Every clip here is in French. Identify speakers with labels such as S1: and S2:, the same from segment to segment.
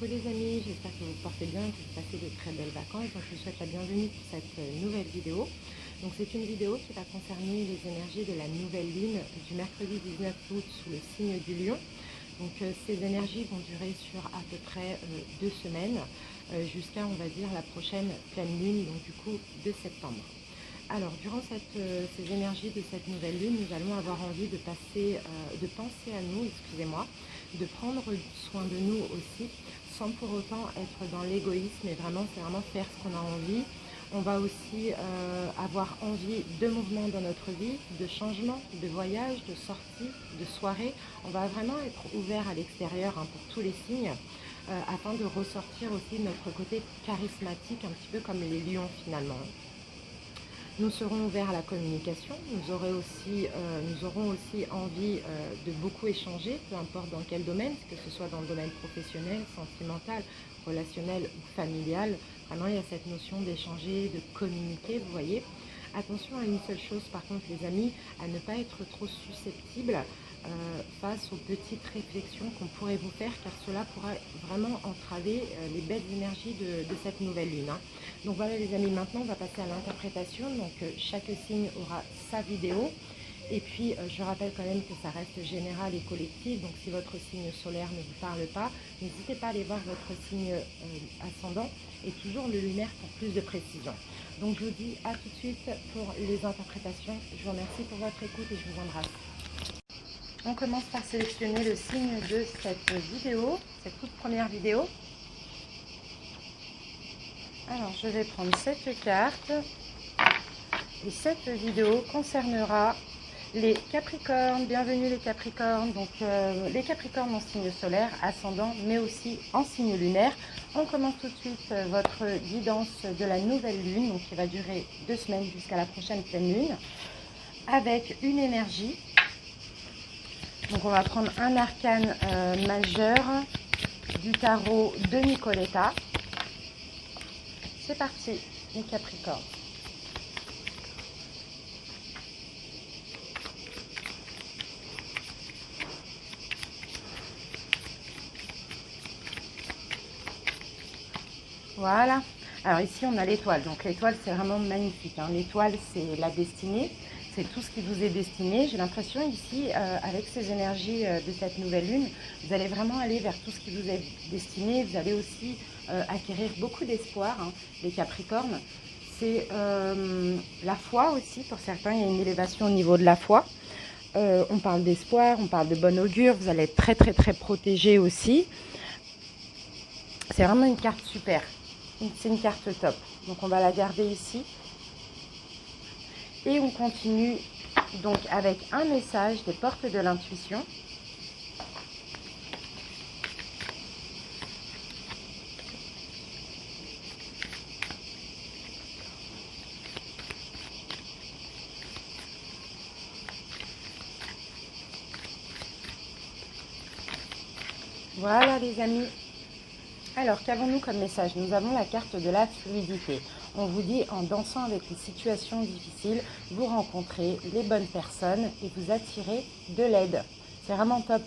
S1: Coucou les amis, j'espère que vous portez bien, que vous passez de très belles vacances. Donc je vous souhaite la bienvenue pour cette nouvelle vidéo. Donc c'est une vidéo qui va concerner les énergies de la nouvelle lune du mercredi 19 août sous le signe du lion. Donc ces énergies vont durer sur à peu près 2 semaines jusqu'à, on va dire, la prochaine pleine lune, donc du coup de septembre. Alors, durant ces énergies de cette nouvelle lune, nous allons avoir envie de penser à nous, excusez-moi, de prendre soin de nous aussi, sans pour autant être dans l'égoïsme, et vraiment, c'est vraiment faire ce qu'on a envie. On va aussi avoir envie de mouvement dans notre vie, de changement, de voyage, de sortie, de soirée. On va vraiment être ouvert à l'extérieur pour tous les signes, afin de ressortir aussi de notre côté charismatique, un petit peu comme les lions finalement. Nous serons ouverts à la communication, nous aurons aussi envie de beaucoup échanger, peu importe dans quel domaine, que ce soit dans le domaine professionnel, sentimental, relationnel ou familial. Vraiment, il y a cette notion d'échanger, de communiquer, vous voyez. Attention à une seule chose, par contre, les amis, à ne pas être trop susceptible face aux petites réflexions qu'on pourrait vous faire, car cela pourra vraiment entraver les belles énergies de cette nouvelle lune. Donc voilà les amis, maintenant on va passer à l'interprétation. Donc chaque signe aura sa vidéo. Et puis je rappelle quand même que ça reste général et collectif. Donc si votre signe solaire ne vous parle pas, n'hésitez pas à aller voir votre signe ascendant et toujours le lunaire pour plus de précision. Donc je vous dis à tout de suite pour les interprétations. Je vous remercie pour votre écoute et je vous embrasse. On commence par sélectionner le signe de cette vidéo, cette toute première vidéo. Alors, je vais prendre cette carte. Et cette vidéo concernera les Capricornes. Bienvenue les Capricornes. Donc, les Capricornes en signe solaire, ascendant, mais aussi en signe lunaire. On commence tout de suite votre guidance de la nouvelle lune, donc qui va durer 2 semaines jusqu'à la prochaine pleine lune, avec une énergie. Donc, on va prendre un arcane majeur du tarot de Nicoletta. C'est parti, les Capricornes. Voilà. Alors ici, on a l'étoile. Donc l'étoile, c'est vraiment magnifique. L'étoile, c'est la destinée. C'est tout ce qui vous est destiné. J'ai l'impression ici, avec ces énergies de cette nouvelle lune, vous allez vraiment aller vers tout ce qui vous est destiné. Vous allez aussi acquérir beaucoup d'espoir, les Capricornes. C'est la foi aussi. Pour certains, il y a une élévation au niveau de la foi. On parle d'espoir, on parle de bon augure. Vous allez être très, très, très protégés aussi. C'est vraiment une carte super. C'est une carte top. Donc, on va la garder ici. Et on continue donc avec un message des portes de l'intuition. Voilà les amis. Alors, qu'avons-nous comme message? Nous avons la carte de la fluidité. On vous dit, en dansant avec les situations difficiles, vous rencontrez les bonnes personnes et vous attirez de l'aide. C'est vraiment top.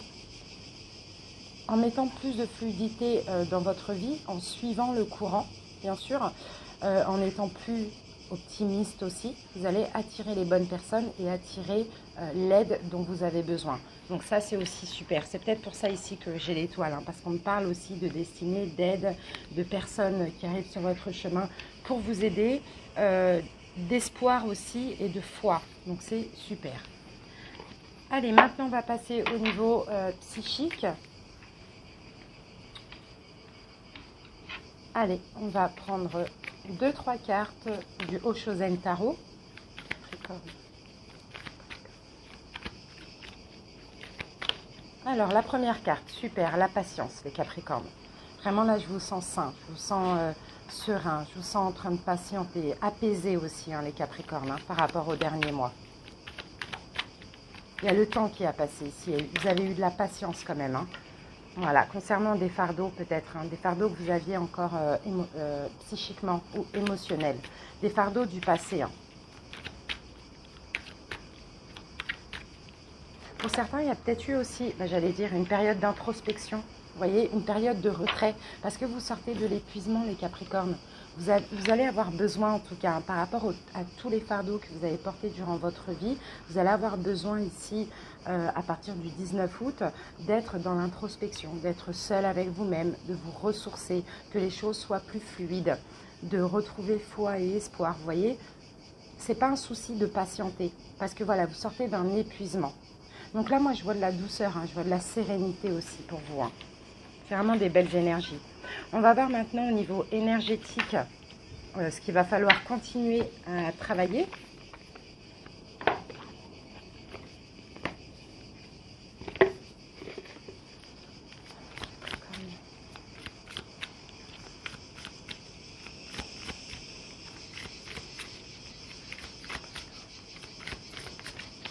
S1: En mettant plus de fluidité dans votre vie, en suivant le courant, bien sûr, en étant plus optimiste aussi, vous allez attirer les bonnes personnes et attirer l'aide dont vous avez besoin. Donc ça, c'est aussi super. C'est peut-être pour ça ici que j'ai l'étoile, parce qu'on me parle aussi de destinée, d'aide, de personnes qui arrivent sur votre chemin pour vous aider, d'espoir aussi et de foi. Donc c'est super. Allez, maintenant on va passer au niveau psychique. Allez, on va prendre 2-3 cartes du Oshozen Tarot. Alors, la première carte, super, la patience, les Capricornes. Vraiment, là, je vous sens sain, je vous sens serein, je vous sens en train de patienter, apaisé aussi, les Capricornes, par rapport au dernier mois. Il y a le temps qui a passé ici, et vous avez eu de la patience quand même. Voilà, concernant des fardeaux peut-être, des fardeaux que vous aviez encore psychiquement ou émotionnels, des fardeaux du passé. Pour certains, il y a peut-être eu aussi, j'allais dire, une période d'introspection
S2: Vous voyez, une période de retrait, parce que vous sortez de l'épuisement, les Capricornes. Vous allez avoir besoin, en tout cas, par rapport à tous les fardeaux que vous avez portés durant votre vie, vous allez avoir besoin ici, à partir du 19 août, d'être dans l'introspection, d'être seul avec vous-même, de vous ressourcer, que les choses soient plus fluides, de retrouver foi et espoir. Vous voyez, c'est pas un souci de patienter, parce que voilà, vous sortez d'un épuisement. Donc là, moi, je vois de la douceur, je vois de la sérénité aussi pour vous. C'est vraiment des belles énergies. On va voir maintenant au niveau énergétique ce qu'il va falloir continuer à travailler.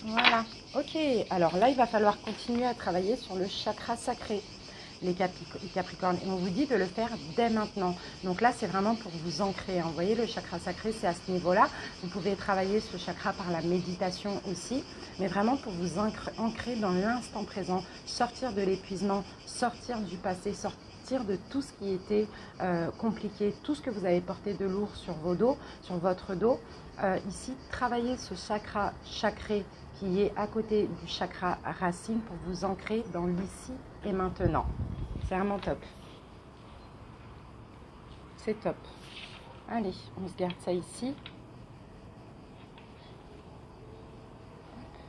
S2: Voilà, ok. Alors là, il va falloir continuer à travailler sur le chakra sacré, les Capricornes. Et on vous dit de le faire dès maintenant. Donc là, c'est vraiment pour vous ancrer. Vous voyez, le chakra sacré, c'est à ce niveau-là. Vous pouvez travailler ce chakra par la méditation aussi, mais vraiment pour vous ancrer dans l'instant présent, sortir de l'épuisement, sortir du passé, sortir de tout ce qui était compliqué, tout ce que vous avez porté de lourd sur vos dos, sur votre dos. Ici, travailler ce chakra sacré qui est à côté du chakra racine pour vous ancrer dans l'ici et maintenant. C'est vraiment top. C'est top. Allez, on se garde ça ici.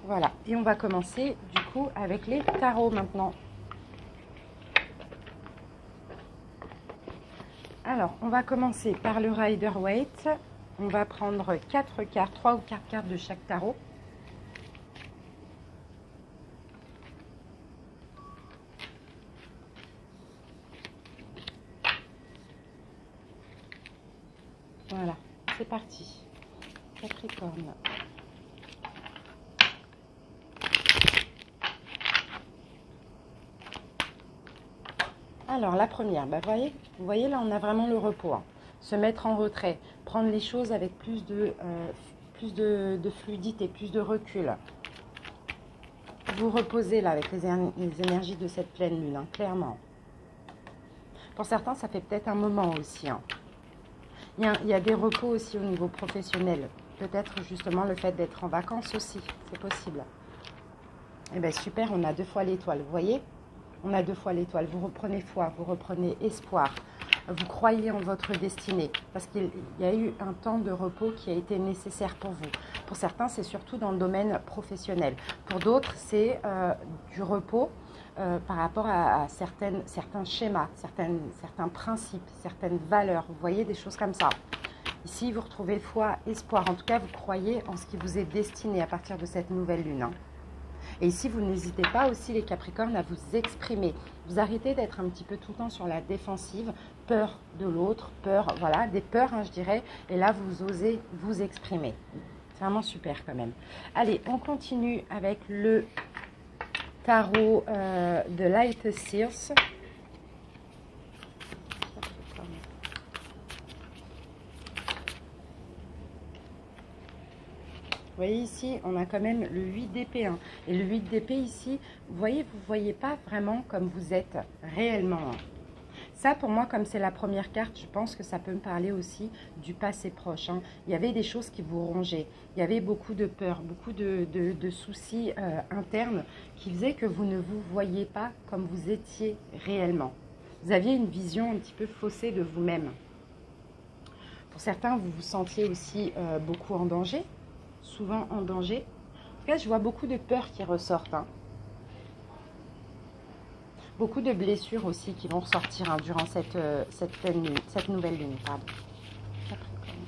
S2: Voilà. Et on va commencer du coup avec les tarots maintenant. Alors, on va commencer par le Rider-Waite. On va prendre 4 cartes, 3 ou 4 cartes de chaque tarot. Voilà, c'est parti. Capricorne. Alors, la première, vous voyez, là, on a vraiment le repos. Se mettre en retrait, prendre les choses avec plus de fluidité, plus de recul. Vous reposez là avec les énergies de cette pleine lune, clairement. Pour certains, ça fait peut-être un moment aussi. Il y a des repos aussi au niveau professionnel. Peut-être justement le fait d'être en vacances aussi, c'est possible. Eh bien super, on a 2 fois l'étoile, vous voyez? On a 2 fois l'étoile. Vous reprenez foi, vous reprenez espoir. Vous croyez en votre destinée. Parce qu'il y a eu un temps de repos qui a été nécessaire pour vous. Pour certains, c'est surtout dans le domaine professionnel. Pour d'autres, c'est du repos par rapport à certains schémas, certains principes, certaines valeurs. Vous voyez, des choses comme ça. Ici, vous retrouvez foi, espoir. En tout cas, vous croyez en ce qui vous est destiné à partir de cette nouvelle lune. Et ici, vous n'hésitez pas aussi, les Capricornes, à vous exprimer. Vous arrêtez d'être un petit peu tout le temps sur la défensive, peur de l'autre, peur, voilà, des peurs, je dirais. Et là, vous osez vous exprimer. C'est vraiment super quand même. Allez, on continue avec le tarot de Light Seers. Vous voyez ici, on a quand même le 8 d'épée. Et le 8 d'épée ici, vous ne voyez pas vraiment comme vous êtes réellement. Ça, pour moi, comme c'est la première carte, je pense que ça peut me parler aussi du passé proche. Il y avait des choses qui vous rongeaient. Il y avait beaucoup de peur, beaucoup de soucis internes qui faisaient que vous ne vous voyiez pas comme vous étiez réellement. Vous aviez une vision un petit peu faussée de vous-même. Pour certains, vous vous sentiez aussi beaucoup en danger. Souvent en danger. En tout cas, je vois beaucoup de peurs qui ressortent. Beaucoup de blessures aussi qui vont ressortir durant cette nouvelle lune. Pardon. Capricorne.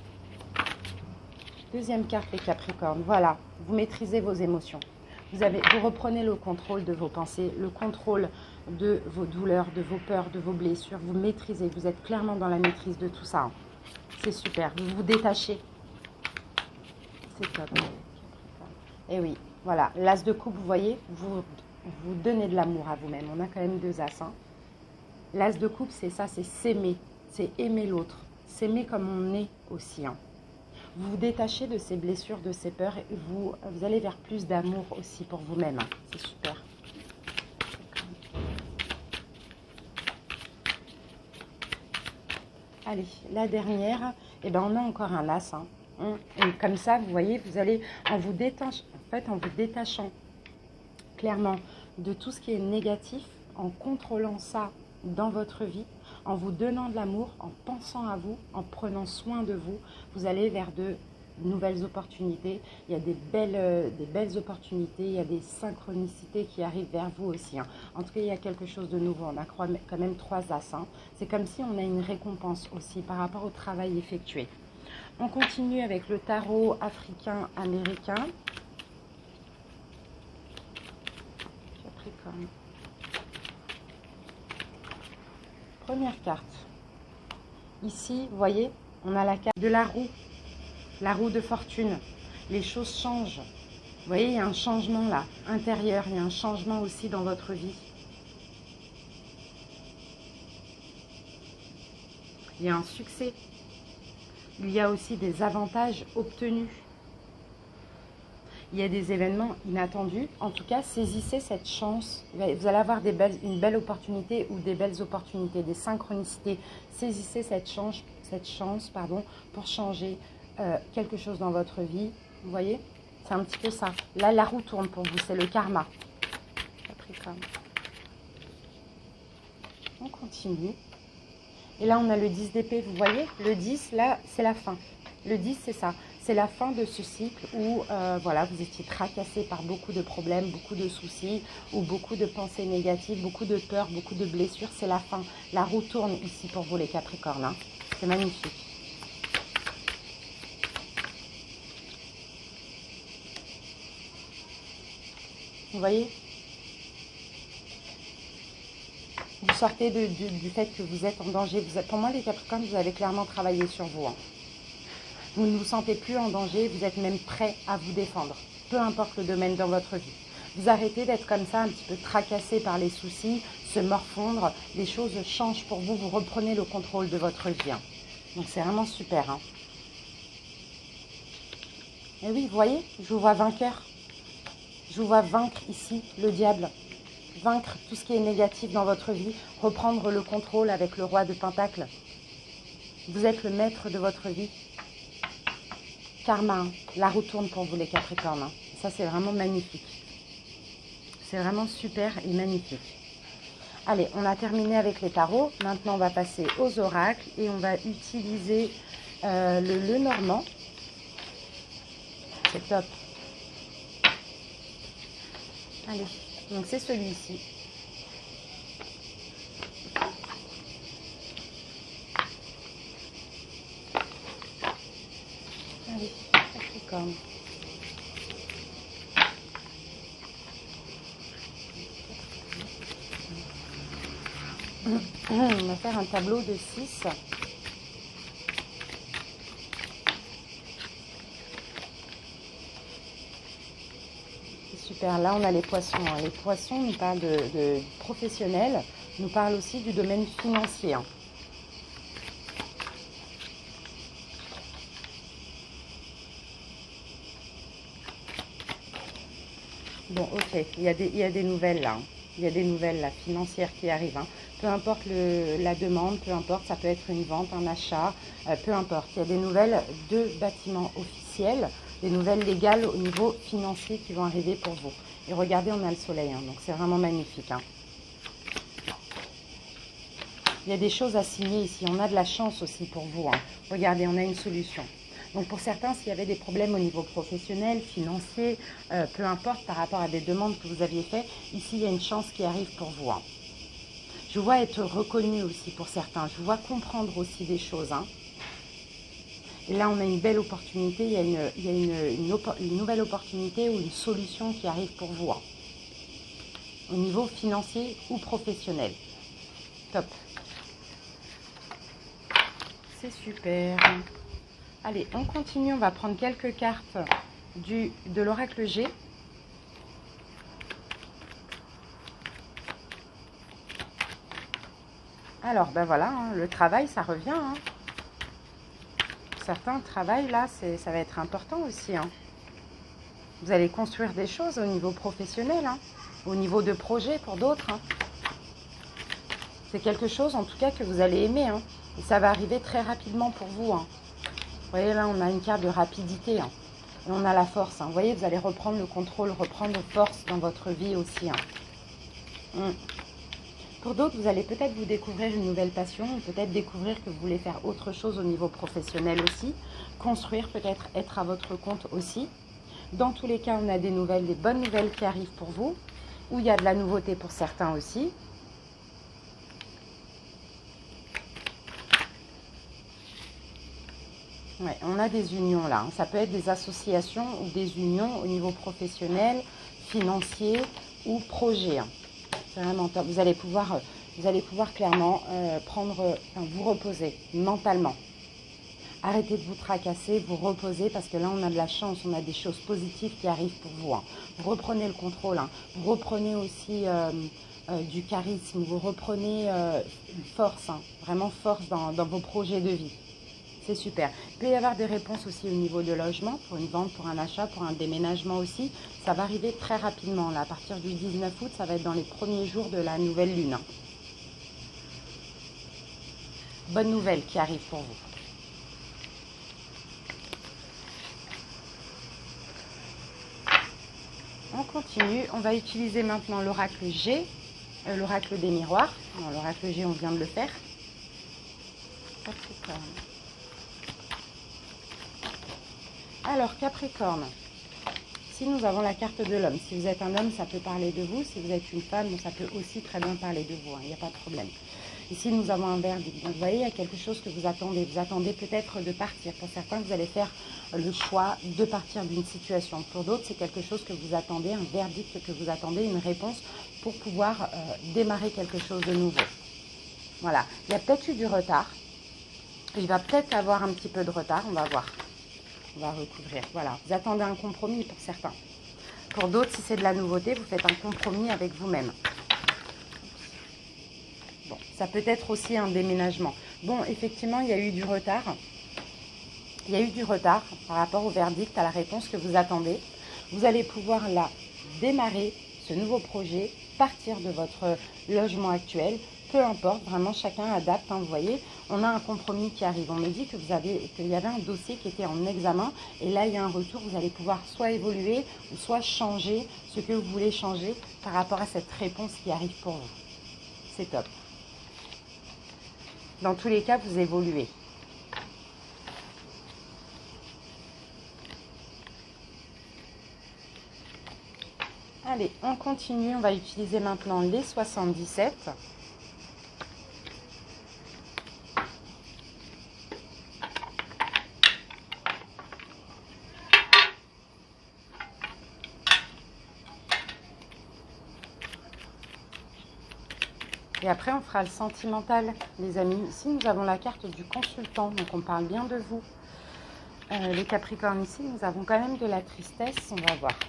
S2: Deuxième carte, les Capricornes. Voilà, vous maîtrisez vos émotions. Vous reprenez le contrôle de vos pensées, le contrôle de vos douleurs, de vos peurs, de vos blessures. Vous maîtrisez, vous êtes clairement dans la maîtrise de tout ça. C'est super, vous vous détachez. C'est top. Et oui, voilà, l'as de coupe, vous voyez, vous donnez de l'amour à vous-même. On a quand même 2 as. L'as de coupe, c'est ça, c'est s'aimer, c'est aimer l'autre, s'aimer comme on est aussi. Vous vous détachez de ces blessures, de ces peurs, et vous allez vers plus d'amour aussi pour vous-même. C'est super. Allez, la dernière, et ben on a encore un as. Hein. Et comme ça, vous voyez, vous allez en vous détachant clairement de tout ce qui est négatif, en contrôlant ça dans votre vie, en vous donnant de l'amour, en pensant à vous, en prenant soin de vous, vous allez vers de nouvelles opportunités. Il y a des belles opportunités, il y a des synchronicités qui arrivent vers vous aussi. Hein. En tout cas, il y a quelque chose de nouveau. On a quand même 3 as. Hein. C'est comme si on a une récompense aussi par rapport au travail effectué. On continue avec le tarot africain-américain. Capricorne. Première carte. Ici, vous voyez, on a la carte de la roue de fortune. Les choses changent. Vous voyez, il y a un changement là, intérieur. Il y a un changement aussi dans votre vie. Il y a un succès. Il y a aussi des avantages obtenus. Il y a des événements inattendus. En tout cas, saisissez cette chance. Vous allez avoir une belle opportunité ou des belles opportunités, des synchronicités. Saisissez cette chance pour changer quelque chose dans votre vie. Vous voyez, c'est un petit peu ça. Là, la roue tourne pour vous. C'est le karma. Capricorne. On continue. Et là, on a le 10 d'épée, vous voyez. Le 10, là, c'est la fin. Le 10, c'est ça. C'est la fin de ce cycle où, voilà, vous étiez tracassé par beaucoup de problèmes, beaucoup de soucis, ou beaucoup de pensées négatives, beaucoup de peurs, beaucoup de blessures. C'est la fin. La roue tourne ici pour vous, les Capricornes. Hein. C'est magnifique. Vous voyez ? Vous sortez du fait que vous êtes en danger. Pour moi, les Capricornes, vous avez clairement travaillé sur vous. Hein. Vous ne vous sentez plus en danger, vous êtes même prêt à vous défendre. Peu importe le domaine dans votre vie. Vous arrêtez d'être comme ça, un petit peu tracassé par les soucis, se morfondre. Les choses changent pour vous, vous reprenez le contrôle de votre vie. Hein. Donc c'est vraiment super. Hein. Et oui, vous voyez, je vous vois vainqueur. Je vous vois vaincre ici le diable. Vaincre tout ce qui est négatif dans votre vie, reprendre le contrôle avec le roi de Pentacle. Vous êtes le maître de votre vie. Karma, hein. La roue tourne pour vous les Capricornes. Hein. Ça c'est vraiment magnifique. C'est vraiment super et magnifique. Allez, on a terminé avec les tarots. Maintenant on va passer aux oracles et on va utiliser le normand. C'est top. Allez. Donc c'est celui-ci. Allez, Capricorne. On va faire un tableau de 6. Super, là on a les poissons. Les poissons nous parlent de professionnels, nous parlent aussi du domaine financier. Bon, ok, il y a des nouvelles là. Il y a des nouvelles là, financières qui arrivent. Hein. Peu importe la demande, peu importe, ça peut être une vente, un achat, peu importe. Il y a des nouvelles de bâtiments officiels, des nouvelles légales au niveau financier qui vont arriver pour vous. Et regardez, on a le soleil, hein, donc c'est vraiment magnifique. Hein. Il y a des choses à signer ici, on a de la chance aussi pour vous. Hein. Regardez, on a une solution. Donc pour certains, s'il y avait des problèmes au niveau professionnel, financier, peu importe par rapport à des demandes que vous aviez faites, ici il y a une chance qui arrive pour vous. Hein. Je vous vois être reconnu aussi pour certains, je vous vois comprendre aussi des choses. Hein. Et là, on a une belle opportunité, il y a une nouvelle opportunité ou une solution qui arrive pour vous. Hein. Au niveau financier ou professionnel. Top. C'est super. Allez, on continue, on va prendre quelques cartes de l'oracle G. Alors, ben voilà, hein, le travail, ça revient. Hein. Certains travaillent là, ça va être important aussi. Hein. Vous allez construire des choses au niveau professionnel, hein, au niveau de projet pour d'autres. Hein. C'est quelque chose, en tout cas, que vous allez aimer. Hein. Et ça va arriver très rapidement pour vous. Hein. Vous voyez, là, on a une carte de rapidité. Hein. Et on a la force. Hein. Vous voyez, vous allez reprendre le contrôle, reprendre force dans votre vie aussi. Hein. Pour d'autres, vous allez peut-être vous découvrir une nouvelle passion, peut-être découvrir que vous voulez faire autre chose au niveau professionnel aussi, construire, peut-être être à votre compte aussi. Dans tous les cas, on a des nouvelles, des bonnes nouvelles qui arrivent pour vous, ou il y a de la nouveauté pour certains aussi. Ouais, on a des unions là. Ça peut être des associations ou des unions au niveau professionnel, financier ou projet. C'est vraiment top. Vous allez pouvoir clairement vous reposer mentalement. Arrêtez de vous tracasser, vous reposer parce que là on a de la chance, on a des choses positives qui arrivent pour vous. Hein. Vous reprenez le contrôle, hein. Vous reprenez aussi du charisme, vous reprenez force, hein. Vraiment force dans vos projets de vie. C'est super. Il peut y avoir des réponses aussi au niveau de logement, pour une vente, pour un achat, pour un déménagement aussi. Ça va arriver très rapidement. Là, à partir du 19 août, ça va être dans les premiers jours de la nouvelle lune. Bonne nouvelle qui arrive pour vous. On continue. On va utiliser maintenant l'oracle G, l'oracle des miroirs. L'oracle G, on vient de le faire. Capricorne. Alors, Capricorne, si nous avons la carte de l'homme, si vous êtes un homme, ça peut parler de vous. Si vous êtes une femme, ça peut aussi très bien parler de vous. Il n'y a pas de problème. Ici, nous avons un verdict. Donc, vous voyez, il y a quelque chose que vous attendez. Vous attendez peut-être de partir. Pour certains, vous allez faire le choix de partir d'une situation. Pour d'autres, c'est quelque chose que vous attendez, un verdict que vous attendez, une réponse pour pouvoir démarrer quelque chose de nouveau. Voilà. Il y a peut-être eu du retard. Il va peut-être avoir un petit peu de retard. On va voir. On va recouvrir. Voilà. Vous attendez un compromis pour certains. Pour d'autres, si c'est de la nouveauté, vous faites un compromis avec vous-même. Bon, ça peut être aussi un déménagement. Bon, effectivement, il y a eu du retard. Il y a eu du retard par rapport au verdict, à la réponse que vous attendez. Vous allez pouvoir là démarrer ce nouveau projet, partir de votre logement actuel. Peu importe, vraiment chacun adapte, hein, vous voyez. On a un compromis qui arrive. On me dit qu'il y avait un dossier qui était en examen. Et là, il y a un retour. Vous allez pouvoir soit évoluer ou soit changer ce que vous voulez changer par rapport à cette réponse qui arrive pour vous. C'est top. Dans tous les cas, vous évoluez. Allez, on continue. On va utiliser maintenant les 77. Et après, on fera le sentimental, les amis. Ici, nous avons la carte du consultant, donc on parle bien de vous. Les Capricornes, ici, nous avons quand même de la tristesse, on va voir.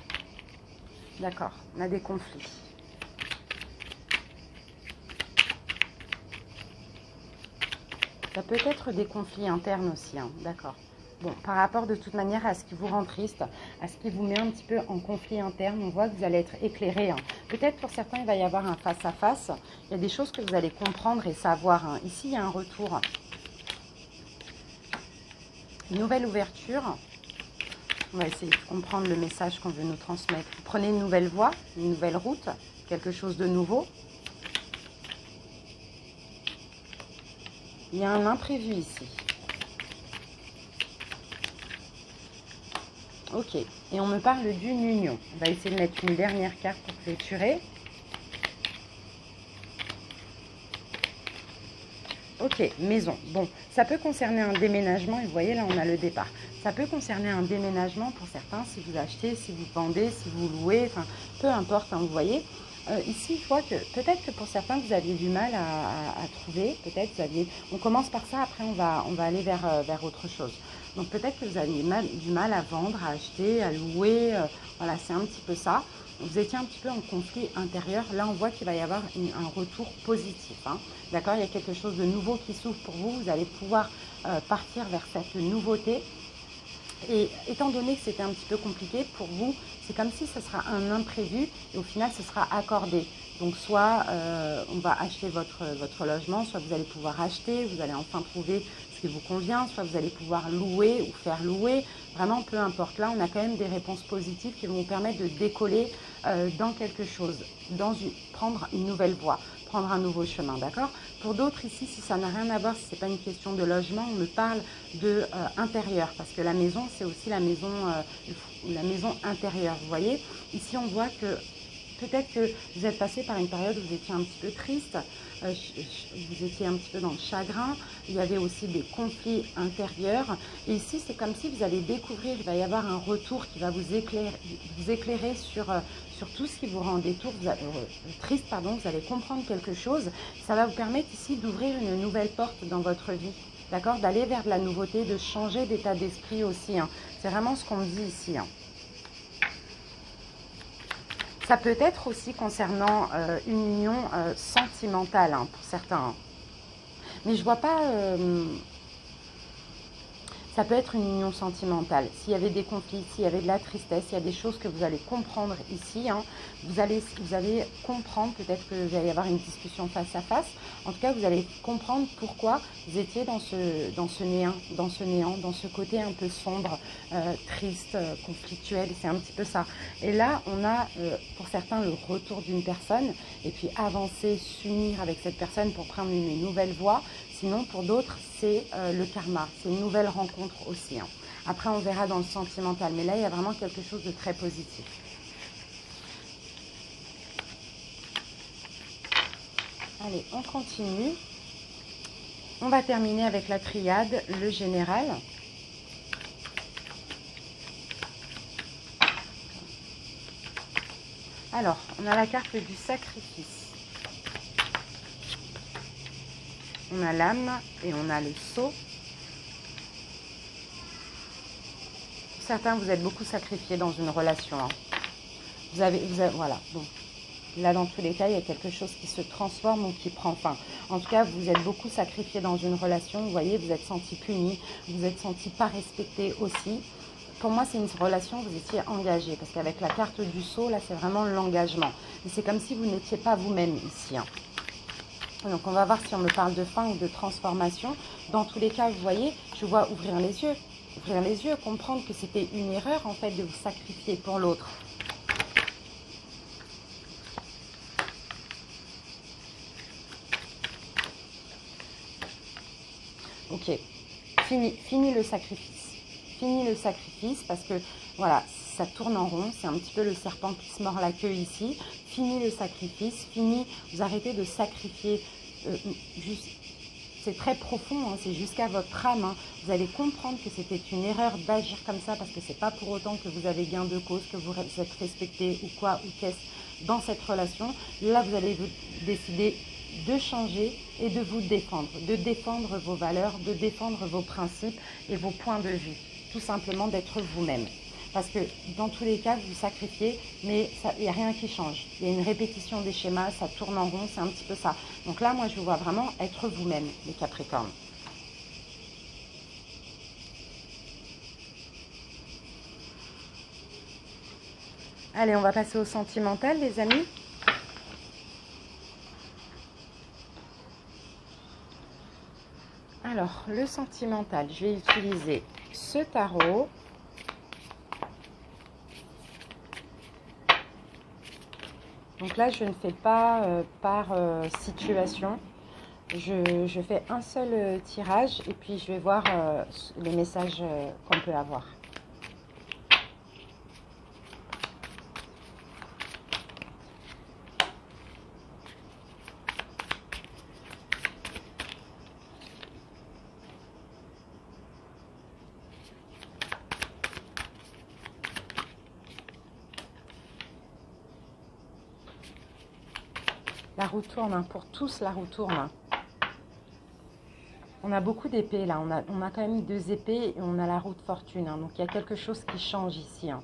S2: D'accord, on a des conflits. Ça peut être des conflits internes aussi, hein, d'accord. Bon, par rapport de toute manière à ce qui vous rend triste, à ce qui vous met un petit peu en conflit interne, on voit que vous allez être éclairé. Hein. Peut-être pour certains, il va y avoir un face-à-face. Il y a des choses que vous allez comprendre et savoir. Hein. Ici, il y a un retour. Une nouvelle ouverture. On va essayer de comprendre le message qu'on veut nous transmettre. Vous prenez une nouvelle voie, une nouvelle route, quelque chose de nouveau. Il y a un imprévu ici. Ok, et on me parle d'une union. On va essayer de mettre une dernière carte pour clôturer. Ok, maison. Bon, ça peut concerner un déménagement. Et vous voyez, là, on a le départ. Ça peut concerner un déménagement pour certains, si vous achetez, si vous vendez, si vous louez, enfin, peu importe, hein, vous voyez. Ici, je vois que peut-être que pour certains, vous aviez du mal à trouver. Peut-être vous aviez... On commence par ça, après on va aller vers autre chose. Donc peut-être que vous aviez du mal à vendre, à acheter, à louer. Voilà, c'est un petit peu ça. Vous étiez un petit peu en conflit intérieur. Là, on voit qu'il va y avoir un retour positif. Hein. D'accord, il y a quelque chose de nouveau qui s'ouvre pour vous. Vous allez pouvoir partir vers cette nouveauté. Et étant donné que c'était un petit peu compliqué pour vous, c'est comme si ce sera un imprévu et au final ce sera accordé. Donc soit on va acheter votre logement, soit vous allez pouvoir acheter, vous allez enfin trouver ce qui vous convient, soit vous allez pouvoir louer ou faire louer, vraiment peu importe. Là on a quand même des réponses positives qui vont vous permettre de décoller dans quelque chose, prendre une nouvelle voie, prendre un nouveau chemin, d'accord? Pour d'autres ici, si ça n'a rien à voir, si ce n'est pas une question de logement, on me parle de intérieur, parce que la maison c'est aussi la maison intérieure, vous voyez. Ici on voit que peut-être que vous êtes passé par une période où vous étiez un petit peu triste, vous étiez un petit peu dans le chagrin, il y avait aussi des conflits intérieurs. Et ici, c'est comme si vous allez découvrir, il va y avoir un retour qui va vous éclairer sur tout ce qui vous rend triste, vous allez comprendre quelque chose. Ça va vous permettre ici d'ouvrir une nouvelle porte dans votre vie, d'accord, d'aller vers de la nouveauté, de changer d'état d'esprit aussi. Hein. C'est vraiment ce qu'on me dit ici. Hein. Ça peut être aussi concernant une union sentimentale pour certains. Mais je vois pas... ça peut être une union sentimentale. S'il y avait des conflits, s'il y avait de la tristesse, il y a des choses que vous allez comprendre ici. Hein. Vous allez comprendre, peut-être que vous allez avoir une discussion face à face. En tout cas, vous allez comprendre pourquoi vous étiez dans ce néant, dans ce côté un peu sombre, triste, conflictuel. C'est un petit peu ça. Et là, on a pour certains le retour d'une personne et puis avancer, s'unir avec cette personne pour prendre une nouvelle voie. Sinon, pour d'autres, c'est le karma, c'est une nouvelle rencontre aussi. Hein. Après, on verra dans le sentimental, mais là, il y a vraiment quelque chose de très positif. Allez, on continue. On va terminer avec la triade, le général. Alors, on a la carte du sacrifice. On a l'âme et on a le sceau. Pour certains, vous êtes beaucoup sacrifiés dans une relation. Hein. Voilà. Bon. Là, dans tous les cas, il y a quelque chose qui se transforme ou qui prend fin. En tout cas, vous êtes beaucoup sacrifiés dans une relation. Vous voyez, vous êtes sentis punis, vous êtes sentis pas respectés aussi. Pour moi, c'est une relation où vous étiez engagé. Parce qu'avec la carte du sceau, là, c'est vraiment l'engagement. Et c'est comme si vous n'étiez pas vous-même ici. Hein. Donc on va voir si on me parle de fin ou de transformation. Dans tous les cas, vous voyez, je vois ouvrir les yeux, comprendre que c'était une erreur en fait de vous sacrifier pour l'autre. Ok, fini le sacrifice. Fini le sacrifice parce que voilà, ça tourne en rond, c'est un petit peu le serpent qui se mord la queue ici. Fini le sacrifice, vous arrêtez de sacrifier, c'est très profond, hein, c'est jusqu'à votre âme. Hein. Vous allez comprendre que c'était une erreur d'agir comme ça parce que c'est pas pour autant que vous avez gain de cause, que vous êtes respecté ou quoi ou qu'est-ce dans cette relation. Là, vous allez décider de changer et de vous défendre, de défendre vos valeurs, de défendre vos principes et vos points de vue. Tout simplement d'être vous-même. Parce que dans tous les cas, vous vous sacrifiez, mais il n'y a rien qui change. Il y a une répétition des schémas, ça tourne en rond, c'est un petit peu ça. Donc là, moi, je vous vois vraiment être vous-même, les Capricornes. Allez, on va passer au sentimental, les amis. Alors, le sentimental, je vais utiliser ce tarot. Donc là, je ne fais pas par situation. Je fais un seul tirage et puis je vais voir les messages qu'on peut avoir. La roue tourne, hein. Pour tous, la roue tourne. On a beaucoup d'épées là, on a quand même 2 épées et on a la roue de fortune. Hein. Donc il y a quelque chose qui change ici. Hein.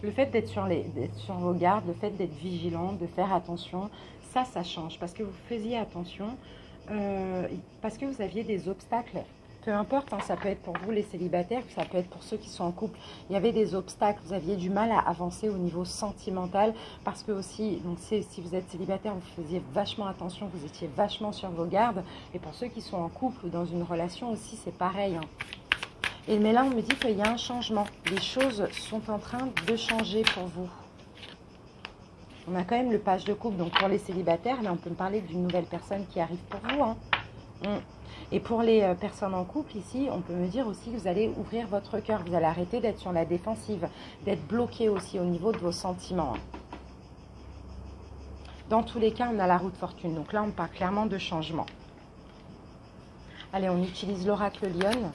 S2: Le fait d'être sur vos gardes, le fait d'être vigilant, de faire attention, ça change. Parce que vous faisiez attention, parce que vous aviez des obstacles peu importe, hein, ça peut être pour vous les célibataires, ça peut être pour ceux qui sont en couple. Il y avait des obstacles, vous aviez du mal à avancer au niveau sentimental parce que aussi, donc si vous êtes célibataire, vous faisiez vachement attention, vous étiez vachement sur vos gardes. Et pour ceux qui sont en couple ou dans une relation aussi, c'est pareil. Hein. Mais là, on me dit qu'il y a un changement. Les choses sont en train de changer pour vous. On a quand même le page de coupe. Donc pour les célibataires, là, on peut me parler d'une nouvelle personne qui arrive pour vous. Hein. Et pour les personnes en couple, ici, on peut me dire aussi que vous allez ouvrir votre cœur. Vous allez arrêter d'être sur la défensive, d'être bloqué aussi au niveau de vos sentiments. Dans tous les cas, on a la roue de fortune. Donc là, on parle clairement de changement. Allez, on utilise l'oracle Lionne.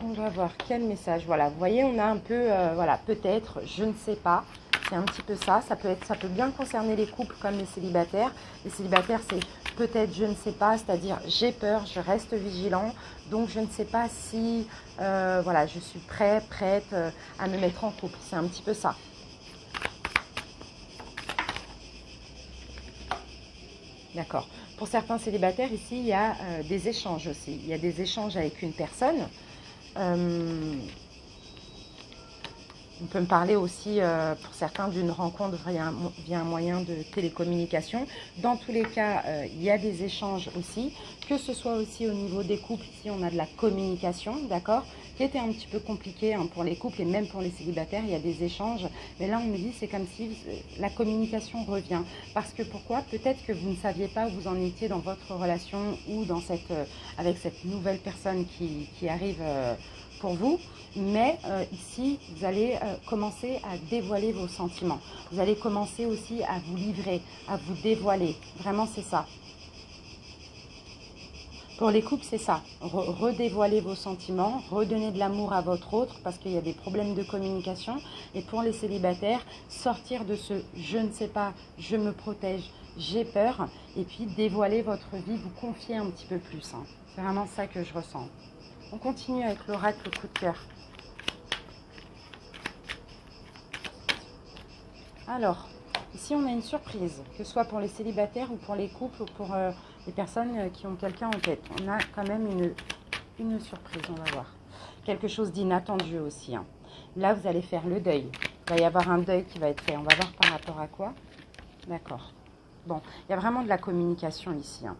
S2: On va voir quel message. Voilà, vous voyez, on a un peu, voilà, peut-être, je ne sais pas. C'est un petit peu ça. Ça peut bien concerner les couples comme les célibataires. Les célibataires, c'est peut-être, je ne sais pas, c'est-à-dire j'ai peur, je reste vigilant. Donc, je ne sais pas si, voilà, je suis prête à me mettre en couple. C'est un petit peu ça. D'accord. Pour certains célibataires, ici, il y a des échanges aussi. Il y a des échanges avec une personne. On peut me parler aussi, pour certains, d'une rencontre via un moyen de télécommunication. Dans tous les cas, il y a des échanges aussi. Que ce soit aussi au niveau des couples, ici, on a de la communication, d'accord, qui était un petit peu compliqué hein, pour les couples et même pour les célibataires. Il y a des échanges. Mais là, on me dit, c'est comme si la communication revient. Parce que pourquoi? Peut-être que vous ne saviez pas où vous en étiez dans votre relation ou dans avec cette nouvelle personne qui arrive pour vous. Mais ici, vous allez commencer à dévoiler vos sentiments. Vous allez commencer aussi à vous livrer, à vous dévoiler. Vraiment, c'est ça. Pour les couples, c'est ça. Redévoiler vos sentiments, redonner de l'amour à votre autre parce qu'il y a des problèmes de communication. Et pour les célibataires, sortir de ce « je ne sais pas, je me protège, j'ai peur » et puis dévoiler votre vie, vous confier un petit peu plus. Hein. C'est vraiment ça que je ressens. On continue avec l'oracle coup de cœur. Alors, ici on a une surprise, que ce soit pour les célibataires ou pour les couples ou pour les personnes qui ont quelqu'un en tête. On a quand même une surprise, on va voir. Quelque chose d'inattendu aussi. Hein. Là, vous allez faire le deuil. Il va y avoir un deuil qui va être fait. On va voir par rapport à quoi. D'accord. Bon, il y a vraiment de la communication ici. Hein.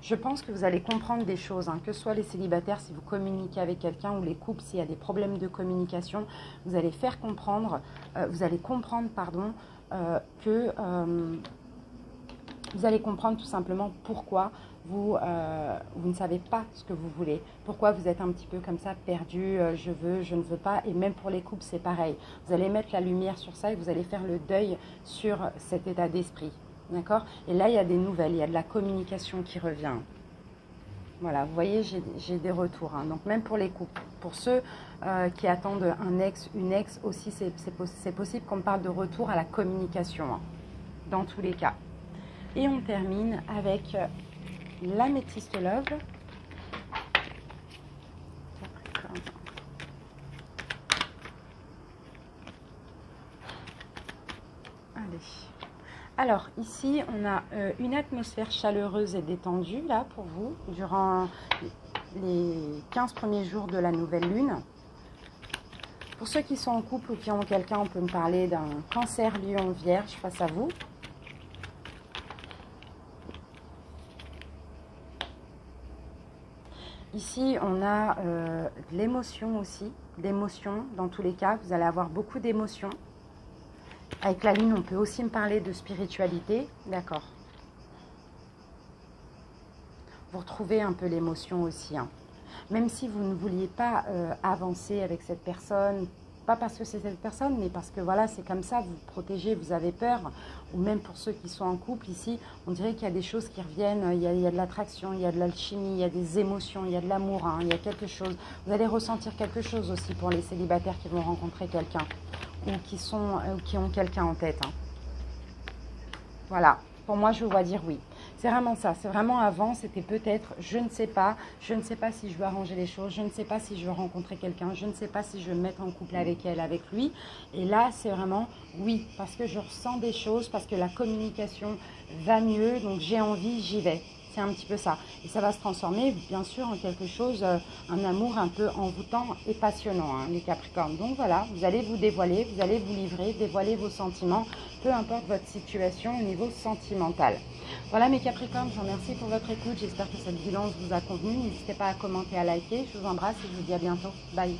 S2: Je pense que vous allez comprendre des choses, hein, que ce soit les célibataires, si vous communiquez avec quelqu'un, ou les couples, s'il y a des problèmes de communication, vous allez faire comprendre, que vous allez comprendre tout simplement pourquoi vous ne savez pas ce que vous voulez, pourquoi vous êtes un petit peu comme ça perdu, je veux, je ne veux pas, et même pour les couples, c'est pareil. Vous allez mettre la lumière sur ça et vous allez faire le deuil sur cet état d'esprit. D'accord? Et là, il y a des nouvelles, il y a de la communication qui revient. Voilà, vous voyez, j'ai des retours. Hein. Donc, même pour les couples. Pour ceux qui attendent un ex, une ex, aussi, c'est possible qu'on parle de retour à la communication. Hein, dans tous les cas. Et on termine avec l'améthyste love. Allez. Alors, ici, on a une atmosphère chaleureuse et détendue, là, pour vous, durant les 15 premiers jours de la nouvelle lune. Pour ceux qui sont en couple ou qui ont quelqu'un, on peut me parler d'un cancer, lion, vierge face à vous. Ici, on a de l'émotion aussi, d'émotions dans tous les cas. Vous allez avoir beaucoup d'émotions. Avec la lune, on peut aussi me parler de spiritualité. D'accord. Vous retrouvez un peu l'émotion aussi. Hein. Même si vous ne vouliez pas avancer avec cette personne, pas parce que c'est cette personne, mais parce que voilà, c'est comme ça, vous vous protégez, vous avez peur. Ou même pour ceux qui sont en couple, ici, on dirait qu'il y a des choses qui reviennent. Il y a de l'attraction, il y a de l'alchimie, il y a des émotions, il y a de l'amour, hein, il y a quelque chose. Vous allez ressentir quelque chose aussi pour les célibataires qui vont rencontrer quelqu'un. Ou qui ont quelqu'un en tête. Hein. Voilà, pour moi, je vois dire oui. C'est vraiment ça, c'est vraiment avant, c'était peut-être, je ne sais pas si je veux arranger les choses, je ne sais pas si je veux rencontrer quelqu'un, je ne sais pas si je veux me mettre en couple avec elle, avec lui. Et là, c'est vraiment oui, parce que je ressens des choses, parce que la communication va mieux, donc j'ai envie, j'y vais. C'est un petit peu ça. Et ça va se transformer, bien sûr, en quelque chose, un amour un peu envoûtant et passionnant, hein, les Capricornes. Donc voilà, vous allez vous dévoiler, vous allez vous livrer, dévoiler vos sentiments, peu importe votre situation au niveau sentimental. Voilà mes Capricornes, je vous remercie pour votre écoute. J'espère que cette guidance vous a convenu. N'hésitez pas à commenter, à liker. Je vous embrasse et je vous dis à bientôt. Bye.